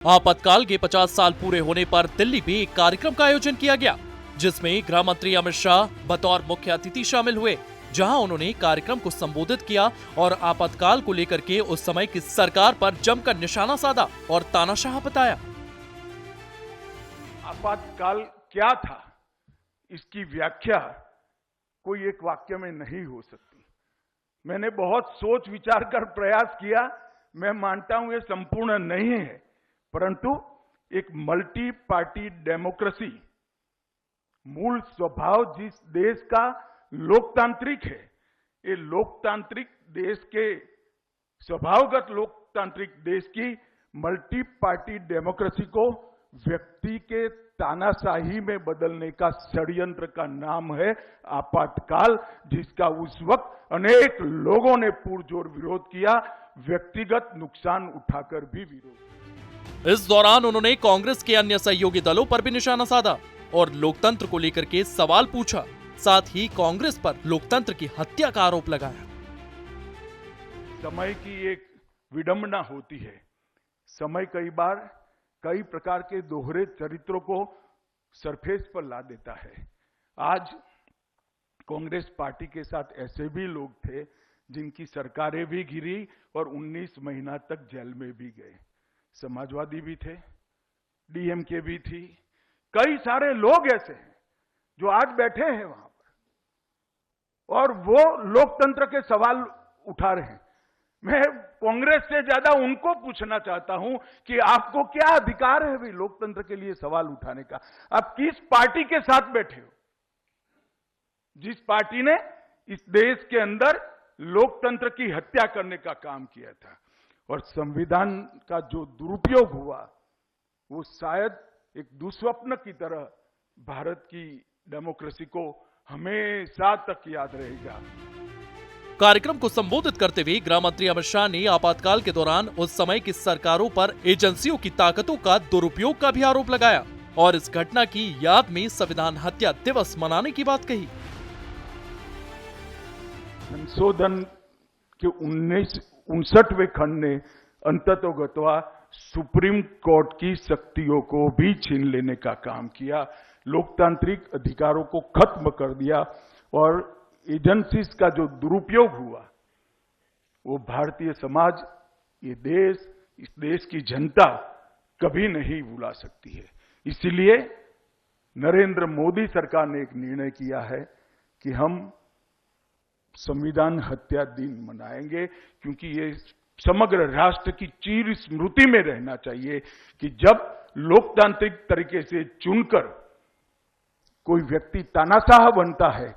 आपातकाल के 50 साल पूरे होने पर दिल्ली में एक कार्यक्रम का आयोजन किया गया, जिसमें गृह मंत्री अमित शाह बतौर मुख्य अतिथि शामिल हुए, जहां उन्होंने कार्यक्रम को संबोधित किया और आपातकाल को लेकर के उस समय की सरकार पर जमकर निशाना साधा और तानाशाह बताया। आपातकाल क्या था, इसकी व्याख्या कोई एक वाक्य में नहीं हो सकती। मैंने बहुत सोच विचार कर प्रयास किया। मैं मानता हूं ये संपूर्ण नहीं है, परंतु एक मल्टी पार्टी डेमोक्रेसी मूल स्वभाव जिस देश का लोकतांत्रिक है, ये लोकतांत्रिक देश के स्वभावगत लोकतांत्रिक देश की मल्टी पार्टी डेमोक्रेसी को व्यक्ति के तानाशाही में बदलने का षड्यंत्र का नाम है आपातकाल, जिसका उस वक्त अनेक लोगों ने पुरजोर विरोध किया, व्यक्तिगत नुकसान उठाकर भी विरोध किया। इस दौरान उन्होंने कांग्रेस के अन्य सहयोगी दलों पर भी निशाना साधा और लोकतंत्र को लेकर के सवाल पूछा, साथ ही कांग्रेस पर लोकतंत्र की हत्या का आरोप लगाया। समय की एक विडंबना होती है। समय कई बार कई प्रकार के दोहरे चरित्रों को सरफेस पर ला देता है। आज कांग्रेस पार्टी के साथ ऐसे भी लोग थे जिनकी सरकारें भी गिरी और 19 महीना तक जेल में भी गए। समाजवादी भी थे, डीएमके भी थी, कई सारे लोग ऐसे हैं जो आज बैठे हैं वहां पर और वो लोकतंत्र के सवाल उठा रहे हैं। मैं कांग्रेस से ज्यादा उनको पूछना चाहता हूं कि आपको क्या अधिकार है भी लोकतंत्र के लिए सवाल उठाने का? आप किस पार्टी के साथ बैठे हो, जिस पार्टी ने इस देश के अंदर लोकतंत्र की हत्या करने का काम किया था? और संविधान का जो दुरुपयोग हुआ वो शायद एक दुस्वप्न की तरह भारत की डेमोक्रेसी को हमेशा तक याद रहेगा। कार्यक्रम को संबोधित करते हुए गृह मंत्री अमित शाह ने आपातकाल के दौरान उस समय की सरकारों पर एजेंसियों की ताकतों का दुरुपयोग का भी आरोप लगाया और इस घटना की याद में संविधान हत्या दिवस मनाने की बात कही। संशोधन के 59वें खंड ने अंततोगत्वा सुप्रीम कोर्ट की शक्तियों को भी छीन लेने का काम किया, लोकतांत्रिक अधिकारों को खत्म कर दिया और एजेंसीज का जो दुरुपयोग हुआ वो भारतीय समाज, ये देश, इस देश की जनता कभी नहीं भुला सकती है। इसीलिए नरेंद्र मोदी सरकार ने एक निर्णय किया है कि हम संविधान हत्या दिन मनाएंगे, क्योंकि ये समग्र राष्ट्र की चिर स्मृति में रहना चाहिए कि जब लोकतांत्रिक तरीके से चुनकर कोई व्यक्ति तानाशाह बनता है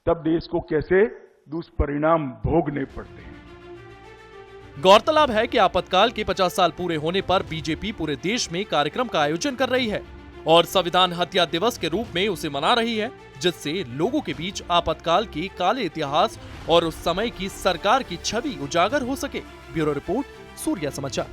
तब देश को कैसे दुष्परिणाम भोगने पड़ते हैं। गौरतलब है कि आपातकाल के 50 साल पूरे होने पर बीजेपी पूरे देश में कार्यक्रम का आयोजन कर रही है और संविधान हत्या दिवस के रूप में उसे मना रही है, जिससे लोगों के बीच आपातकाल के काले इतिहास और उस समय की सरकार की छवि उजागर हो सके। ब्यूरो रिपोर्ट, सूर्या समाचार।